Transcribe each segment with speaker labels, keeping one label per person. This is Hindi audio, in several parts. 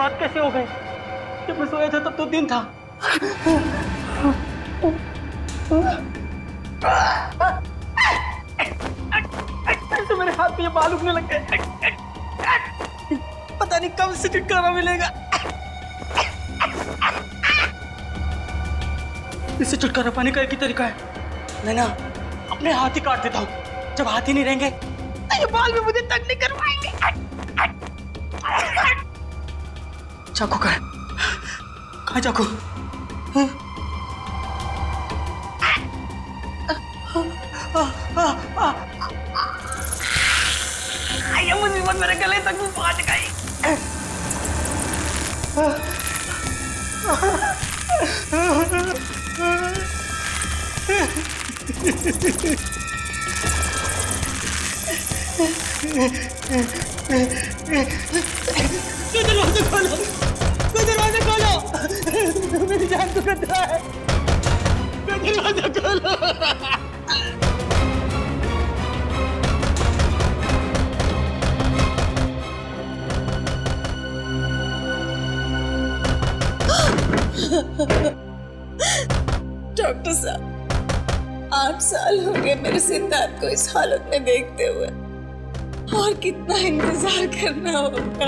Speaker 1: रात कैसे हो गई? जब मैं सोया था तब तो दिन था। तो मेरे हाथ पे ये बाल उगने लग गए। पता नहीं कब से छुटकारा मिलेगा। इससे छुटकारा पाने का एक ही तरीका है, मैं ना अपने हाथ ही काट देता हूँ। जब हाथ ही नहीं रहेंगे तो ये बाल भी मुझे तंग नहीं करवाएंगे। चाकू कहाँ है चाकू? ये मुसीबत मेरे गले तक भी पहुंच गई। दरवाजा खोलो, दरवाजा खोलो, मेरी जान को खतरा है। दरवाजा खोलो।
Speaker 2: डॉक्टर साहब, 8 साल हो गए मेरे सिद्धार्थ को इस हालत में देखते हुए, और कितना इंतजार करना होगा।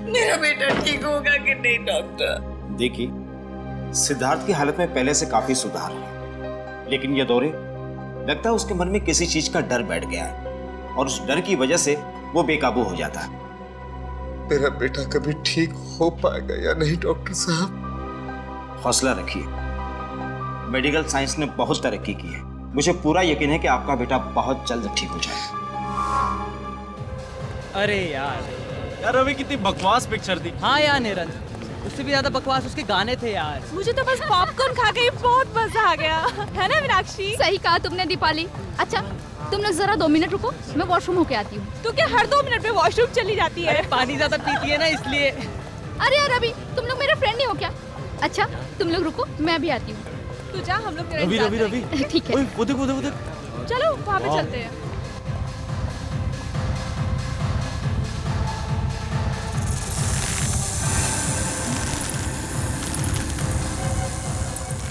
Speaker 2: मेरा बेटा ठीक होगा कि नहीं डॉक्टर?
Speaker 3: देखिए, सिद्धार्थ की हालत में पहले से काफी सुधार है, लेकिन ये दौरे लगता है उसके मन में किसी चीज का डर बैठ गया है और उस डर की वजह से वो बेकाबू हो जाता है।
Speaker 4: मेरा बेटा कभी ठीक हो पाएगा या नहीं डॉक्टर साहब?
Speaker 3: हौसला रखिए, मेडिकल साइंस ने बहुत तरक्की की है। मुझे पूरा यकीन है कि आपका बेटा बहुत जल्द ठीक हो जाएगा।
Speaker 5: अरे यार अभी कितनी बकवास पिक्चर थी।
Speaker 6: हाँ यार निरंजन, उससे भी ज्यादा बकवास उसके गाने थे यार।
Speaker 7: मुझे तो बस पॉपकॉर्न खा के बहुत मजा आ गया, है ना मीनाक्षी?
Speaker 8: सही कहा तुमने दीपाली। अच्छा तुम लोग जरा 2 मिनट रुको, मैं वॉशरूम होके आती हूँ।
Speaker 7: तू क्या हर 2 मिनट में वॉशरूम चली जाती है?
Speaker 6: अरे पानी ज्यादा पीती है ना इसलिए।
Speaker 8: अरे यार रवि, तुम लोग मेरे फ्रेंड नहीं हो क्या? अच्छा तुम लोग रुको, मैं भी आती हूँ।
Speaker 7: तू जा, हम लोग तेरा
Speaker 5: रवि
Speaker 7: इंतजार
Speaker 5: रवि रवि
Speaker 7: करेंगे।
Speaker 8: ठीक है।
Speaker 5: ओए, वो देख वो देख वो देख।
Speaker 7: चलो वहाँ पे चलते हैं।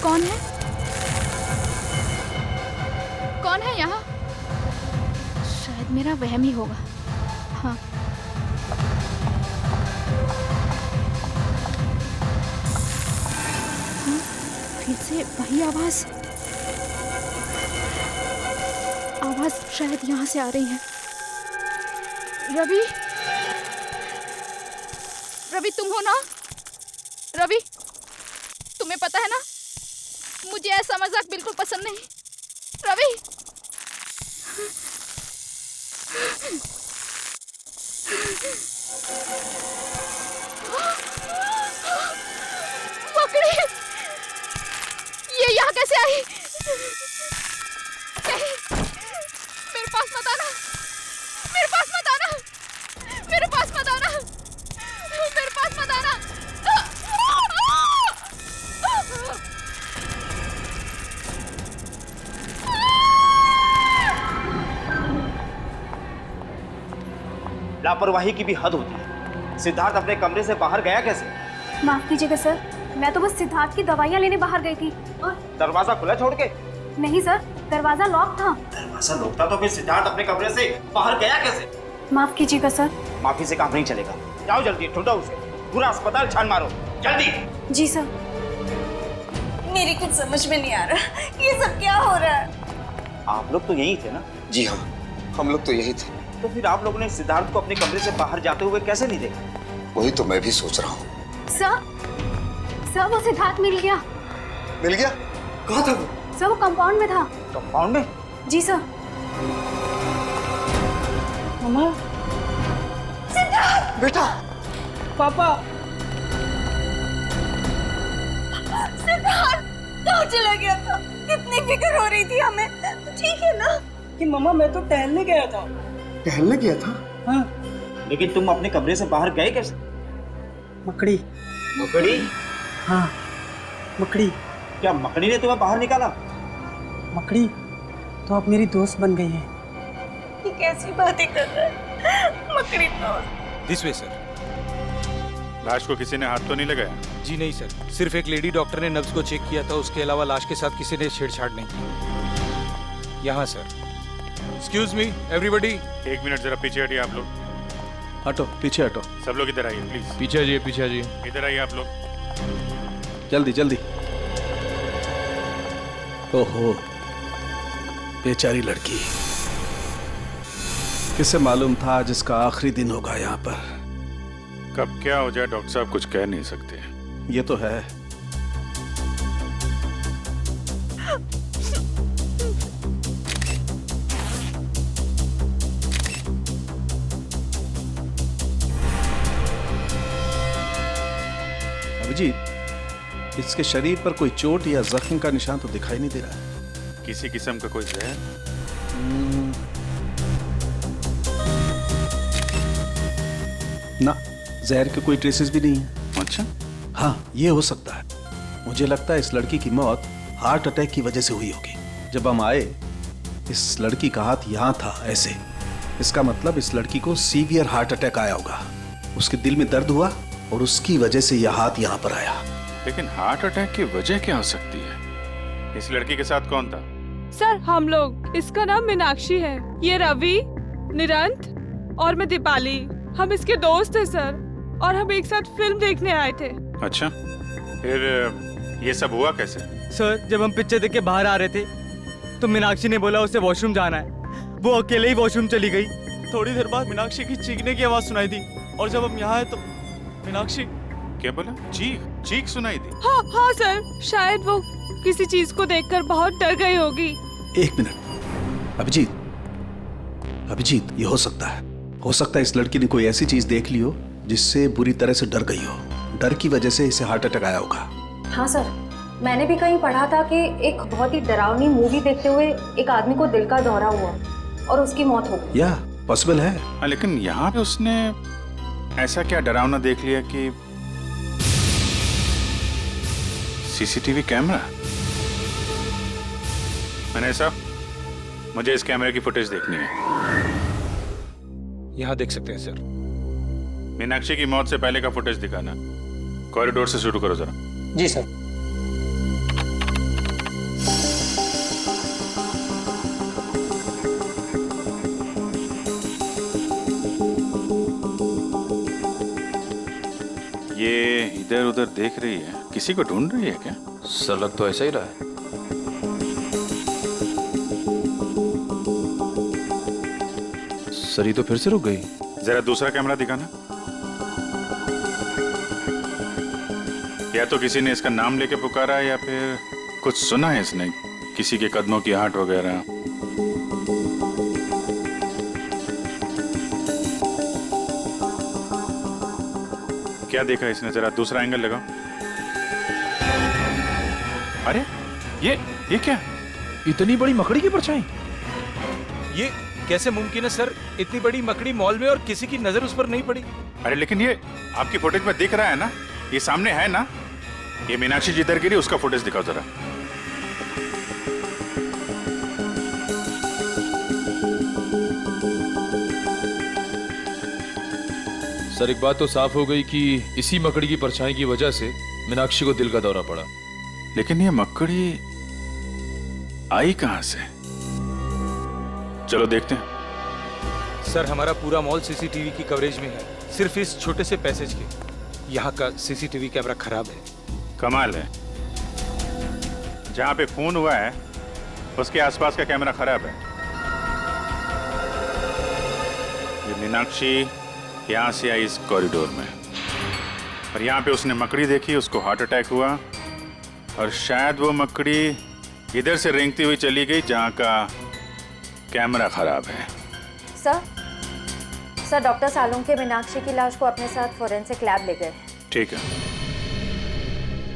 Speaker 8: कौन है? कौन है यहाँ? शायद मेरा वहम ही होगा। हाँ फिर से वही आवाज शायद यहाँ से आ रही है। रवि, रवि तुम हो ना? रवि, तुम्हें पता है ना मुझे ऐसा मजाक बिल्कुल पसंद नहीं। रवि, मकड़ी, ये यहाँ कैसे आई? नहीं, मेरे पास मत आना, मेरे पास मत आना, मेरे पास मत आना, मेरे पास मत आना।
Speaker 3: लापरवाही की भी हद होती है। सिद्धार्थ अपने कमरे से बाहर गया कैसे?
Speaker 9: माफ कीजिएगा सर, मैं तो बस सिद्धार्थ की दवाइयाँ लेने बाहर गई थी और
Speaker 3: दरवाजा खुला छोड़ के?
Speaker 9: नहीं सर, दरवाजा लॉक था।
Speaker 3: दरवाजा लॉक था तो फिर सिद्धार्थ अपने कमरे से बाहर गया कैसे?
Speaker 9: माफ कीजिएगा सर।
Speaker 3: माफी से काम नहीं चलेगा। जाओ जल्दी, ढूंढो उसे, पूरा अस्पताल छान मारो, जल्दी।
Speaker 9: जी सर।
Speaker 2: मेरी कुछ समझ में नहीं आ रहा, ये सब क्या हो रहा है?
Speaker 3: आप लोग तो यही थे ना?
Speaker 4: जी हाँ, हम लोग तो यही थे।
Speaker 3: तो फिर आप लोगों ने सिद्धार्थ को अपने कमरे से बाहर जाते हुए कैसे नहीं देखा?
Speaker 4: वही तो मैं भी सोच रहा हूँ।
Speaker 9: सर वो सिद्धार्थ मिल गया।
Speaker 4: मिल गया? कहाँ था वो?
Speaker 9: सर वो कंपाउंड में था।
Speaker 3: कंपाउंड में?
Speaker 9: जी सर।
Speaker 1: मम्मा,
Speaker 4: बेटा,
Speaker 1: पापा,
Speaker 2: सिद्धार्थ कहाँ चला गया था? कितनी फिक्र हो रही थी हमें। ठीक है ना?
Speaker 1: कि मम्मा मैं तो टहलने गया था।
Speaker 4: टहलने गया था?
Speaker 1: हाँ।
Speaker 3: लेकिन तुम अपने कमरे से बाहर गए कैसे?
Speaker 1: मकड़ी।
Speaker 3: मकड़ी?
Speaker 1: हाँ, मकड़ी।
Speaker 3: क्या मकड़ी ने तुम्हें बाहर निकाला?
Speaker 1: मकड़ी तो अब मेरी दोस्त बन गई है।
Speaker 2: ये कैसी बातें कर रहा है? मकड़ी दोस्त?
Speaker 5: This way sir.
Speaker 10: लाश को किसी ने हाथ तो नहीं लगाया?
Speaker 5: जी नहीं सर, सिर्फ एक लेडी डॉक्टर ने नब्ज को चेक किया था, उसके अलावा लाश के साथ किसी ने छेड़छाड़ नहीं की। यहाँ sir. Excuse me everybody.
Speaker 10: 1 minute जरा पीछे हटिए आप लोग।
Speaker 11: हटो, पीछे हटो।
Speaker 10: सब लोग इधर आइए प्लीज।
Speaker 11: पीछे आइए, पीछे आइए।
Speaker 10: इधर आइए आप लोग।
Speaker 11: जल्दी जल्दी। ओहो, बेचारी लड़की। किसे मालूम था आज इसका आखिरी दिन होगा यहाँ पर।
Speaker 10: कब क्या हो जाए डॉक्टर साहब कुछ कह नहीं सकते।
Speaker 11: ये तो है। अभिजीत, इसके शरीर पर कोई चोट या जख्म का निशान तो दिखाई नहीं दे रहा है।
Speaker 10: किसी किस्म का कोई जहर?
Speaker 11: ना, जहर के कोई ट्रेसेस भी नहीं है।
Speaker 10: अच्छा।
Speaker 11: हाँ, ये हो सकता है। मुझे लगता है इस लड़की की मौत हार्ट अटैक की वजह से हुई होगी। जब हम आए, इस लड़की का हाथ यहाँ था ऐसे। इसका मतलब इस लड़की को सीवियर हार्ट अटैक आया होगा। उसके दिल में दर्द हुआ और उसकी वजह से यह हाथ यहाँ पर आया।
Speaker 10: लेकिन हार्ट अटैक की वजह क्या हो सकती है? इस लड़की के साथ कौन था?
Speaker 7: सर हम लोग, इसका नाम मीनाक्षी है, ये रवि, निरंत और मैं दीपाली। हम इसके दोस्त हैं सर, और हम एक साथ फिल्म देखने आए थे।
Speaker 10: अच्छा, फिर ये सब हुआ कैसे?
Speaker 1: सर जब हम पिक्चर देख के बाहर आ रहे थे तो मीनाक्षी ने बोला उसे वॉशरूम जाना है। वो अकेले ही वॉशरूम चली गई।
Speaker 5: थोड़ी देर बाद मीनाक्षी की चीखने की आवाज सुनाई दी, और जब हम यहाँ आए तो मीनाक्षी।
Speaker 10: क्या बोला? चीख सुनाई दी?
Speaker 7: हाँ सर, शायद वो किसी चीज को देखकर बहुत डर गई होगी।
Speaker 11: 1 मिनट। अभिजीत, ये हो सकता है। हो सकता है इस लड़की ने कोई ऐसी चीज देख ली हो जिससे बुरी तरह से डर गई हो। डर की वजह से इसे हार्ट अटैक आया होगा।
Speaker 9: हाँ सर, मैंने भी कहीं पढ़ा था कि एक बहुत ही डरावनी मूवी देखते हुए एक आदमी को दिल का दौरा हुआ और उसकी मौत हो गई।
Speaker 11: या पॉसिबल है।
Speaker 10: हाँ, लेकिन यहाँ पे उसने ऐसा क्या डरावना देख लिया कि सीसीटीवी कैमरा? मैंने साहब, मुझे इस कैमरे की फुटेज देखनी है।
Speaker 5: यहाँ देख सकते हैं सर।
Speaker 10: मीनाक्षी की मौत से पहले का फुटेज दिखाना। कॉरिडोर से शुरू करो जरा।
Speaker 1: जी सर।
Speaker 10: ये इधर उधर देख रही है, किसी को ढूंढ रही है क्या?
Speaker 11: सर लग तो ऐसा ही रहा है। सर ये तो फिर से रुक गई।
Speaker 10: जरा दूसरा कैमरा दिखाना। या तो किसी ने इसका नाम लेके पुकारा या फिर कुछ सुना है इसने, किसी के कदमों की आहट वगैरह। क्या देखा इसने? जरा दूसरा एंगल लगाओ। अरे ये क्या?
Speaker 11: इतनी बड़ी मकड़ी की परछाई?
Speaker 5: ये कैसे मुमकिन है सर? इतनी बड़ी मकड़ी मॉल में और किसी की नजर उस पर नहीं पड़ी।
Speaker 10: अरे लेकिन ये आपकी फुटेज में दिख रहा है ना, ये सामने है ना। ये मीनाक्षी जिधर गिरी उसका फुटेज दिखाओ जरा।
Speaker 11: सर एक बात तो साफ हो गई कि इसी मकड़ी की परछाई की वजह से मीनाक्षी को दिल का दौरा पड़ा।
Speaker 10: लेकिन ये मकड़ी आई कहां से? चलो देखते हैं।
Speaker 5: सर हमारा पूरा मॉल सीसीटीवी की कवरेज में है, सिर्फ इस छोटे से पैसेज के। यहाँ का सीसीटीवी कैमरा खराब है।
Speaker 10: कमाल है, जहां पे खून हुआ है उसके आसपास का कैमरा खराब है। ये मीनाक्षी यहां से आई इस कॉरिडोर में, और यहाँ पे उसने मकड़ी देखी, उसको हार्ट अटैक हुआ, और शायद वो मकड़ी इधर से रेंगती हुई चली गई जहाँ का कैमरा खराब है।
Speaker 9: सर डॉक्टर सालुंके मीनाक्षी की लाश को अपने साथ फोरेंसिक लैब ले गए।
Speaker 10: ठीक है,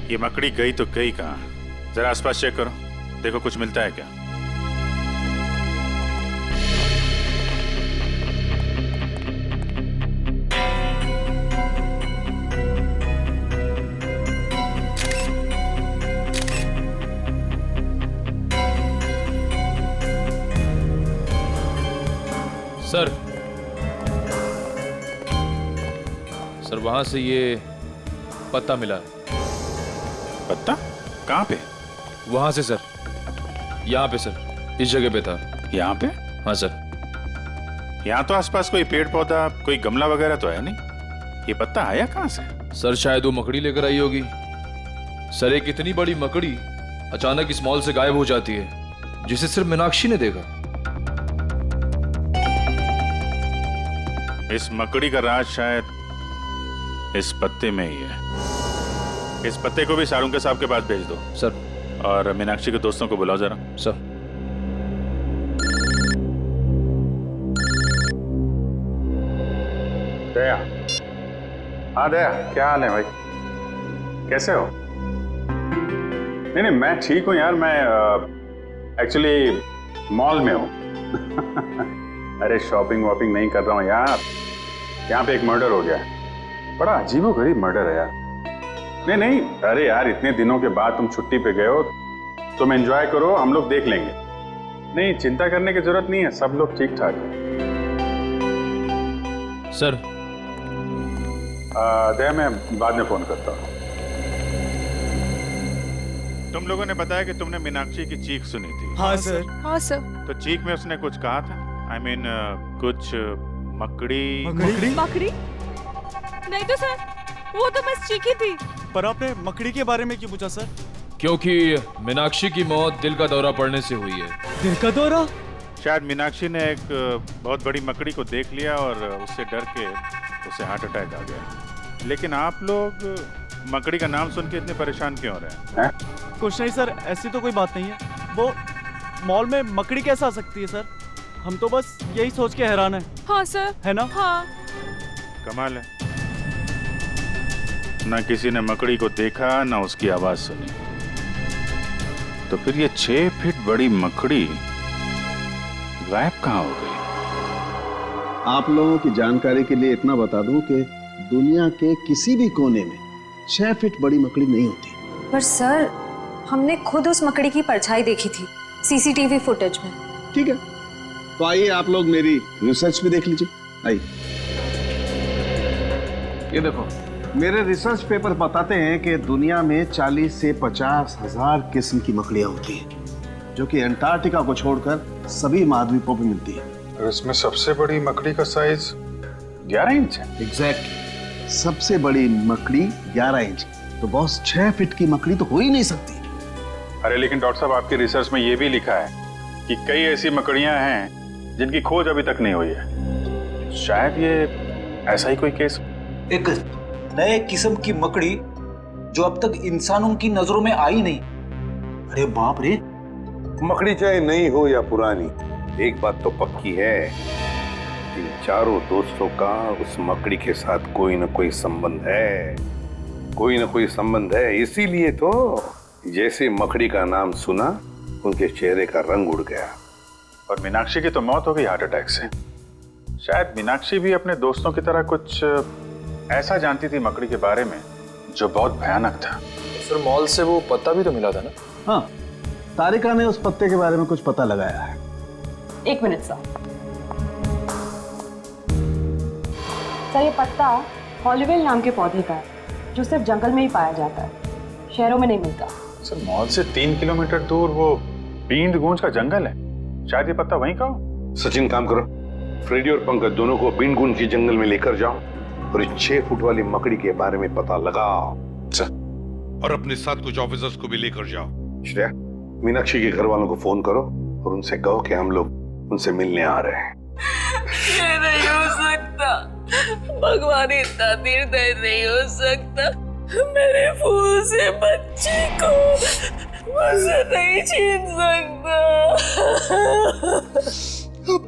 Speaker 10: ये मकड़ी गई तो गई कहाँ? जरा आसपास चेक करो, देखो कुछ मिलता है क्या।
Speaker 11: सर वहां से ये
Speaker 12: पत्ता मिला है।
Speaker 10: पत्ता? कहाँ पे?
Speaker 12: वहां से सर, यहाँ पे सर, इस जगह पे था।
Speaker 10: यहाँ पे?
Speaker 12: हाँ सर।
Speaker 10: यहाँ तो आसपास कोई पेड़ पौधा, कोई गमला वगैरह तो है नहीं। ये पत्ता आया कहाँ से?
Speaker 12: सर शायद वो मकड़ी लेकर आई होगी। सर एक इतनी बड़ी मकड़ी अचानक इस मॉल से गायब हो जाती है, जिसे सिर्फ मीनाक्षी ने देखा।
Speaker 10: इस मकड़ी का राज शायद इस पत्ते में ही है। इस पत्ते को भी सारुंके साहब के पास भेज दो
Speaker 12: सर।
Speaker 10: और मीनाक्षी के दोस्तों को बुलाओ जरा।
Speaker 12: सर।
Speaker 10: दया। हाँ दया, क्या हाल है भाई? कैसे हो? नहीं, मैं ठीक हूँ यार। मैं एक्चुअली मॉल में हूँ। अरे शॉपिंग वॉपिंग नहीं कर रहा हूँ यार। यहाँ पे एक मर्डर हो गया है। बड़ा अजीबोगरीब मर्डर है यार। नहीं, अरे यार इतने दिनों के बाद तुम छुट्टी पे गए हो, तुम एंजॉय करो, हम लोग देख लेंगे। नहीं, चिंता करने की जरूरत नहीं है, सब लोग ठीक ठाक हैं।
Speaker 12: सर
Speaker 10: दया, मैं बाद में फोन करता हूँ। तुम लोगों ने बताया कि तुमने मीनाक्षी की चीख सुनी थी।
Speaker 1: हाँ सर।
Speaker 7: हाँ सर।
Speaker 10: तो चीख में उसने कुछ कहा था? I mean, कुछ मकड़ी?
Speaker 7: मकड़ी? नहीं तो सर, वो तो बस चीखी थी।
Speaker 1: पर आपने मकड़ी के बारे में क्यों पूछा सर?
Speaker 12: क्योंकि मीनाक्षी की मौत दिल का दौरा पड़ने से हुई है।
Speaker 1: दिल का दौरा?
Speaker 10: शायद मीनाक्षी ने एक बहुत बड़ी मकड़ी को देख लिया और उससे डर के उसे हार्ट अटैक आ गया। लेकिन आप लोग मकड़ी का नाम सुन के इतने परेशान क्यों हो रहे हैं?
Speaker 1: कुछ नहीं सर, ऐसी तो कोई बात नहीं है। वो मॉल में मकड़ी कैसे आ सकती है सर? हम तो बस यही सोच के हैरान है।
Speaker 7: हाँ सर।
Speaker 1: है ना?
Speaker 7: हाँ।
Speaker 10: कमाल है, ना किसी ने मकड़ी को देखा ना उसकी आवाज सुनी। तो फिर ये 6 फीट बड़ी मकड़ी गायब कहाँ हो गई?
Speaker 11: आप लोगों की जानकारी के लिए इतना बता दूं कि दुनिया के किसी भी कोने में 6 फीट बड़ी मकड़ी नहीं होती।
Speaker 9: पर सर, हमने खुद उस मकड़ी की परछाई देखी थी सीसीटीवी फुटेज में।
Speaker 11: ठीक है, तो आइए आप लोग मेरी रिसर्च भी देख लीजिए। आइए, ये देखो, मेरे रिसर्च पेपर बताते हैं कि दुनिया में 40 से 50 हजार किस्म की मकड़ियां होती हैं, जो कि अंटार्कटिका को छोड़कर सभी महाद्वीपों पर मिलती है।
Speaker 10: और इसमें सबसे बड़ी मकड़ी का साइज 11 इंच है।
Speaker 11: एग्जैक्टली, सबसे बड़ी मकड़ी 11 इंच। तो बॉस 6 फीट की मकड़ी तो हो ही नहीं सकती।
Speaker 10: अरे लेकिन डॉक्टर साहब, आपकी रिसर्च में ये भी लिखा है कि कई ऐसी मकड़ियां हैं जिनकी खोज अभी तक नहीं हुई है। शायद ये ऐसा ही कोई केस।
Speaker 13: एक नए किस्म की मकड़ी जो अब तक इंसानों की नजरों में आई नहीं। अरे बाप रे!
Speaker 4: मकड़ी चाहे नई हो या पुरानी, एक बात तो पक्की है, इन चारों दोस्तों का उस मकड़ी के साथ कोई ना कोई संबंध है। कोई ना कोई संबंध है, इसीलिए तो जैसे मकड़ी का नाम सुना उनके चेहरे का रंग उड़ गया।
Speaker 10: और मीनाक्षी की तो मौत हो गई हार्ट अटैक से। शायद मीनाक्षी भी अपने दोस्तों की तरह कुछ ऐसा जानती थी मकड़ी के बारे में जो बहुत भयानक था।
Speaker 12: सर मॉल से वो पत्ता भी तो मिला था ना?
Speaker 11: हाँ, तारिका ने उस पत्ते के बारे में कुछ पता लगाया है।
Speaker 9: 1 मिनट सर, ये पत्ता हॉलीवेल नाम के पौधे का है, जो सिर्फ जंगल में ही पाया जाता है, शहरों में नहीं मिलता।
Speaker 10: सर मॉल से 3 किलोमीटर दूर वो बींद गूंज का जंगल है, शायद ये पत्ता वहीं का हो।
Speaker 4: सचिन, काम करो, फ्रेडी और पंकज दोनों को बींद गूंज के जंगल में लेकर जाओ और इस 6 फुट वाली मकड़ी के बारे में पता लगाओ।
Speaker 14: और अपने साथ कुछ ऑफिसर्स को भी लेकर जाओ।
Speaker 4: श्रेया, मीनाक्षी के घर वालों को फोन करो और उनसे कहो कि हम लोग उनसे मिलने आ रहे हैं।
Speaker 2: ये नहीं हो सकता, भगवान इतना निर्दय नहीं हो सकता। मेरे फूल से बच्चे को मुझसे नहीं छीन सकता।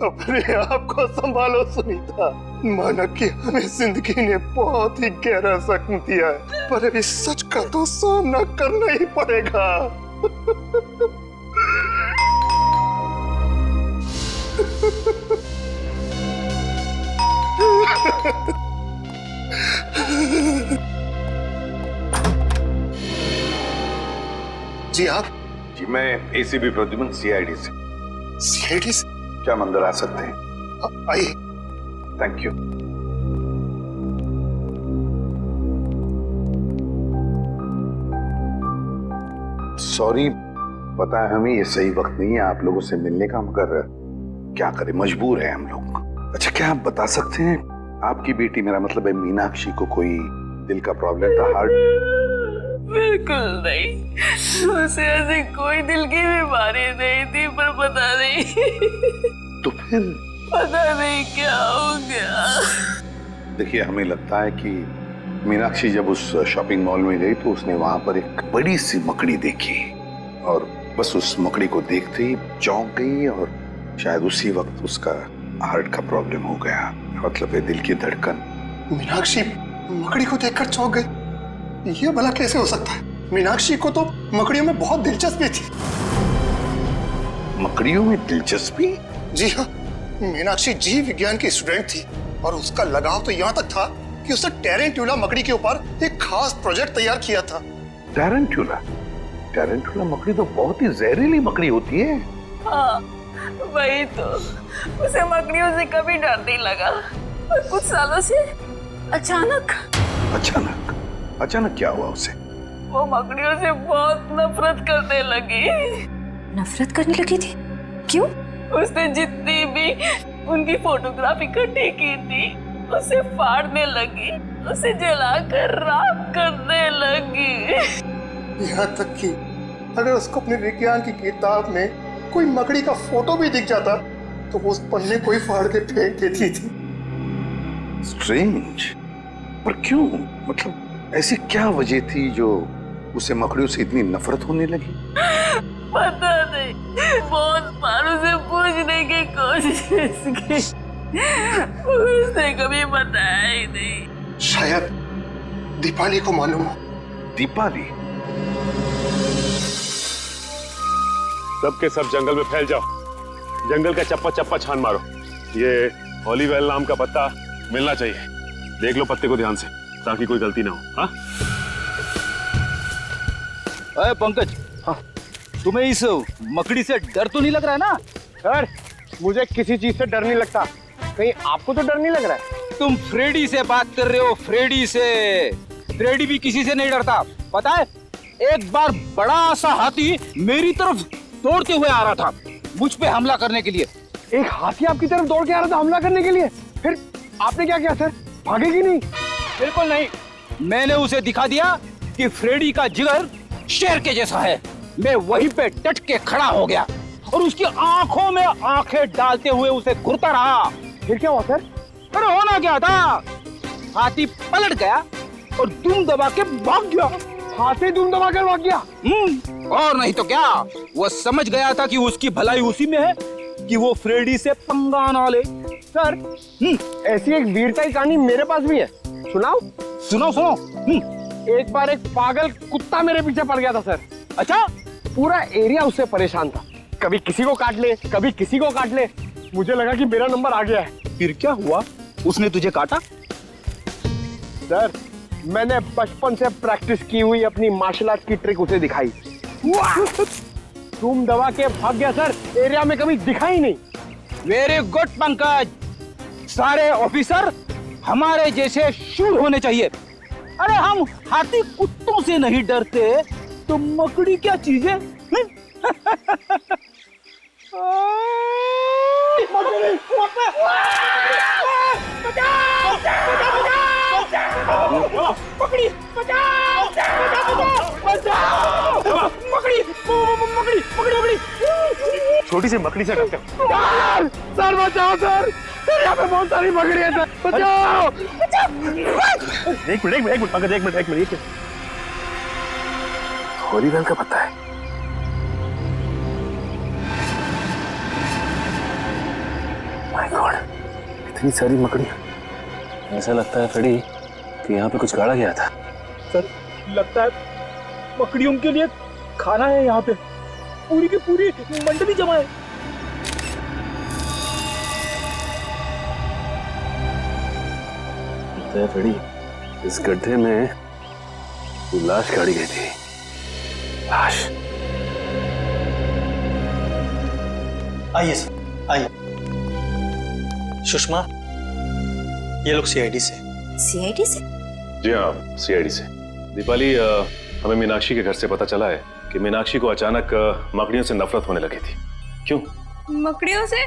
Speaker 4: अपने आप को संभालो सुनीता, माना कि हमें जिंदगी ने बहुत ही गहरा जख्म दिया है, पर अभी सच का तो सामना करना ही पड़ेगा। जी आप? जी मैं एसीपी प्रद्युमन, सीआईडी से। सीआईडी से? क्या हम अंदर आ सकते हैं? आइए। Thank you. सॉरी, पता है हमें ये सही वक्त नहीं है आप लोगों से मिलने का, मगर क्या करें, मजबूर है हम लोग। अच्छा, क्या आप बता सकते हैं आपकी बेटी, मेरा मतलब है मीनाक्षी को कोई दिल का प्रॉब्लम था, हार्ट?
Speaker 2: बिल्कुल नहीं, उसे ऐसी कोई दिल की बीमारी नहीं थी, पर पता नहीं
Speaker 4: तो फिर
Speaker 2: पता नहीं क्या हो गया।
Speaker 4: देखिए, हमें लगता है कि मीनाक्षी जब उस शॉपिंग मॉल में गई तो उसने वहां पर एक बड़ी सी मकड़ी देखी और बस उस मकड़ी को देखते ही चौंक गई और शायद उसी वक्त उसका हार्ट का प्रॉब्लम हो गया, मतलब है दिल की धड़कन।
Speaker 15: मीनाक्षी मकड़ी को देखकर चौंक गई? ये भला कैसे हो सकता है? मीनाक्षी को तो मकड़ियों में बहुत दिलचस्पी थी।
Speaker 4: मकड़ियों में दिलचस्पी?
Speaker 15: जी हाँ, मीनाक्षी जीव विज्ञान की स्टूडेंट थी और उसका लगाव तो यहाँ तक था कि उसने टेरेंट्यूला मकड़ी के ऊपर एक खास प्रोजेक्ट तैयार किया था।
Speaker 4: टेरेंट्यूला? टेरेंट्यूला मकड़ी तो बहुत ही जहरीली मकड़ी होती है।
Speaker 2: हाँ, वही तो। उसे मकड़ियों से कभी डर नहीं लगा और कुछ सालों से अचानक
Speaker 4: क्या हुआ उसे?
Speaker 2: वो मकड़ियों से बहुत नफरत करने लगी।
Speaker 9: नफरत करने लगी थी? क्यों?
Speaker 2: उसने जितनी भी उनकी फोटोग्राफ इकट्ठी की थी उसे फाड़ने लगी, उसे जलाकर राख करने लगी।
Speaker 15: यहाँ तक कि अगर उसको अपने विज्ञान की किताब में कोई मकड़ी का फोटो भी दिख जाता तो वो उस पन्ने को ही फाड़ के फेंक देती थी।
Speaker 4: स्ट्रेंज, पर क्यों? मतलब ऐसी क्या वजह थी जो उसे मकड़ियों से इतनी नफरत होने लगी?
Speaker 2: पता नहीं, बहुत बार उसे पूछने की कोशिश की, उसने कभी बताया ही नहीं।
Speaker 15: शायद दीपाली को मालूम हो।
Speaker 4: दीपाली?
Speaker 16: सब के सब जंगल में फैल जाओ, जंगल का चप्पा चप्पा छान मारो। ये हॉलीवेल नाम का पत्ता मिलना चाहिए, देख लो पत्ते को ध्यान से ताकि कोई गलती ना हो। हाँ
Speaker 13: अरे पंकज, हाँ, तुम्हें इस मकड़ी से डर तो नहीं लग रहा है ना?
Speaker 17: सर, मुझे किसी चीज से डर नहीं लगता, कहीं आपको तो डर नहीं लग रहा है?
Speaker 13: तुम फ्रेडी से बात कर रहे हो, फ्रेडी से। फ्रेडी भी किसी से नहीं डरता, पता है? एक बार बड़ा सा हाथी मेरी तरफ दौड़ते हुए आ रहा था मुझ पे हमला करने के लिए।
Speaker 17: एक हाथी आपकी तरफ दौड़ के आ रहा था हमला करने के लिए? फिर आपने क्या किया सर? भागेगी नहीं?
Speaker 13: बिल्कुल नहीं, मैंने उसे दिखा दिया कि फ्रेडी का जिगर शेर के जैसा है। मैं वहीं पे डट के खड़ा हो गया और उसकी आंखों में आंखें डालते हुए उसे घूरता रहा।
Speaker 17: फिर क्या हुआ सर?
Speaker 13: अरे होना क्या था, हाथी पलट गया और दुम दबा के भाग गया।
Speaker 17: हाथी दुम दबा कर भाग गया?
Speaker 13: और नहीं तो क्या, वो समझ गया था कि उसकी भलाई उसी में है कि वो फ्रेडी से पंगा ना ले।
Speaker 17: सर, ऐसी एक वीरता की कहानी मेरे पास भी है, सुनाओ?
Speaker 13: सुनो।
Speaker 17: एक बार एक पागल कुत्ता मेरे पीछे पड़ गया था सर।
Speaker 13: अच्छा?
Speaker 17: पूरा एरिया उससे परेशान था, कभी किसी को काट ले, कभी किसी को काट ले। मुझे लगा कि मेरा नंबर आ गया है।
Speaker 13: फिर क्या हुआ? उसने तुझे काटा?
Speaker 17: सर, मैंने बचपन से प्रैक्टिस की हुई अपनी मार्शल आर्ट की ट्रिक उसे दिखाई। तुम दबा के भाग गया सर, एरिया में कभी दिखा ही नहीं।
Speaker 13: वेरी गुड पंकज, सारे ऑफिसर हमारे जैसे शूर होने चाहिए। अरे हम हाथी कुत्तों से नहीं डरते तो मकड़ी क्या चीज है?
Speaker 16: छोटी सी मकड़ी से डरते हो?
Speaker 17: सर बचाओ सर, यहाँ पे बहुत सारी मकड़ी है सर, बचाओ।
Speaker 16: एक मिनट पंकज, एक मिनट। हॉलीवेल का पता है? माय गॉड, इतनी सारी मकड़ियां।
Speaker 18: ऐसा लगता है फ्रेडी कि यहाँ पे कुछ गाड़ा गया था।
Speaker 13: सर, लगता है मकड़ियों के लिए खाना है यहाँ पे, पूरी की पूरी मंडली जमा है।
Speaker 18: लगता है फ्रेडी इस गड्ढे में लाश गाड़ी गई थी। लाश?
Speaker 1: आइए सर, आइए। सुषमा, ये लोग सीआईडी से।
Speaker 9: सीआईडी से?
Speaker 16: जी हाँ, सीआईडी से। दीपाली, हमें मीनाक्षी के घर से पता चला है कि मीनाक्षी को अचानक मकड़ियों से नफरत होने लगी थी। क्यों?
Speaker 2: मकड़ियों से?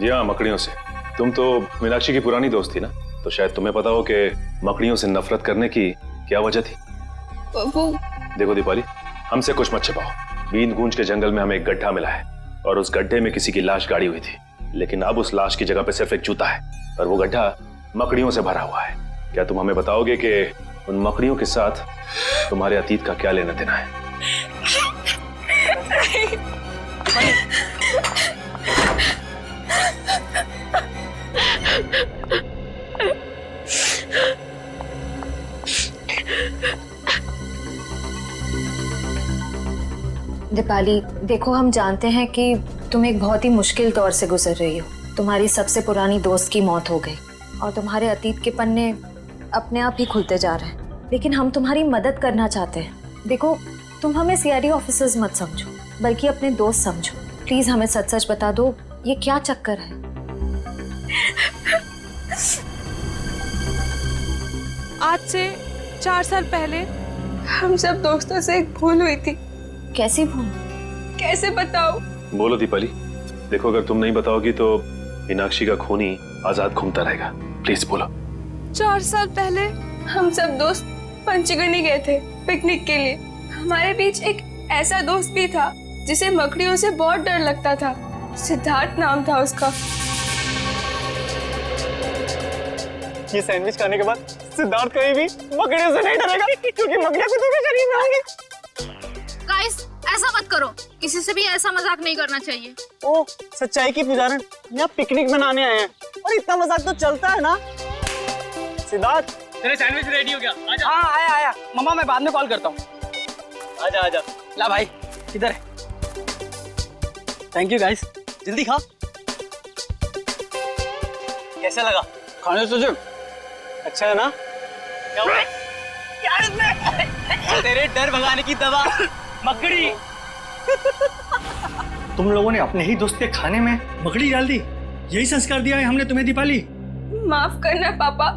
Speaker 16: जी हाँ, मकड़ियों से। तुम तो मीनाक्षी की पुरानी दोस्त थी ना, तो शायद तुम्हें पता हो कि मकड़ियों से नफरत करने की क्या वजह थी।
Speaker 2: वो
Speaker 16: देखो दीपाली, हमसे कुछ मत छिपाओ। बीन गूंज के जंगल में हमें एक गड्ढा मिला है और उस गड्ढे में किसी की लाश गाड़ी हुई थी, लेकिन अब उस लाश की जगह पे सिर्फ एक जूता है और वो गड्ढा मकड़ियों से भरा हुआ है। क्या तुम हमें बताओगे कि उन मकड़ियों के साथ तुम्हारे अतीत का क्या लेना देना है?
Speaker 9: दीपाली, देखो हम जानते हैं कि तुम एक बहुत ही मुश्किल दौर से गुजर रही हो। तुम्हारी सबसे पुरानी दोस्त की मौत हो गई और तुम्हारे अतीत के पन्ने अपने आप ही खुलते जा रहे हैं, लेकिन हम तुम्हारी मदद करना चाहते हैं। देखो, तुम हमें सीआईडी ऑफिसर्स मत समझो, बल्कि अपने दोस्त समझो। प्लीज हमें सच सच बता दो, ये क्या चक्कर है?
Speaker 7: आज से 4 साल पहले
Speaker 2: हम सब दोस्तों से एक भूल हुई थी।
Speaker 9: कैसी भूल?
Speaker 2: कैसे बताओ?
Speaker 16: बोलो दीपाली। देखो, अगर तुम नहीं बताओगी तो मीनाक्षी का खूनी आजाद घूमता रहेगा। प्लीज बोलो।
Speaker 7: 4 साल पहले
Speaker 2: हम सब दोस्त पंचगनी गए थे पिकनिक के लिए। हमारे बीच एक ऐसा दोस्त भी था जिसे मकड़ियों से बहुत डर लगता था। सिद्धार्थ नाम था उसका।
Speaker 1: ये सैंडविच खाने के बाद सिद्धार्थ कहीं भी मकड़ियों से नहीं डरेगा, क्योंकि मकड़ियां कुत्तों के शरीर में होंगी।
Speaker 8: गाइस, ऐसा मत करो, किसी से भी ऐसा मजाक नहीं करना चाहिए।
Speaker 1: ओ, सच्चाई की पुजारन, यहाँ पिकनिक मनाने आए हैं और इतना मजाक तो चलता है ना। सिद्धार्थ,
Speaker 6: तेरे सैंडविच रेडी हो गया? आजा।
Speaker 1: हाँ, आया। मम्मा, मैं बाद में कॉल करता हूँ। आजा। ला भाई, इधर है। थैंक यू गाइस, जल्दी खा। कैसा लगा? खाने से जो अच्छा है ना? क्या इसमें? तेरे डर भगाने की दवा, मकड़ी।
Speaker 15: तुम लोगों ने अपने ही दोस्त के खाने में मकड़ी डाल दी। यही संस्कार दिया है हमने तुम्हें दीपाली।
Speaker 2: माफ करना पापा,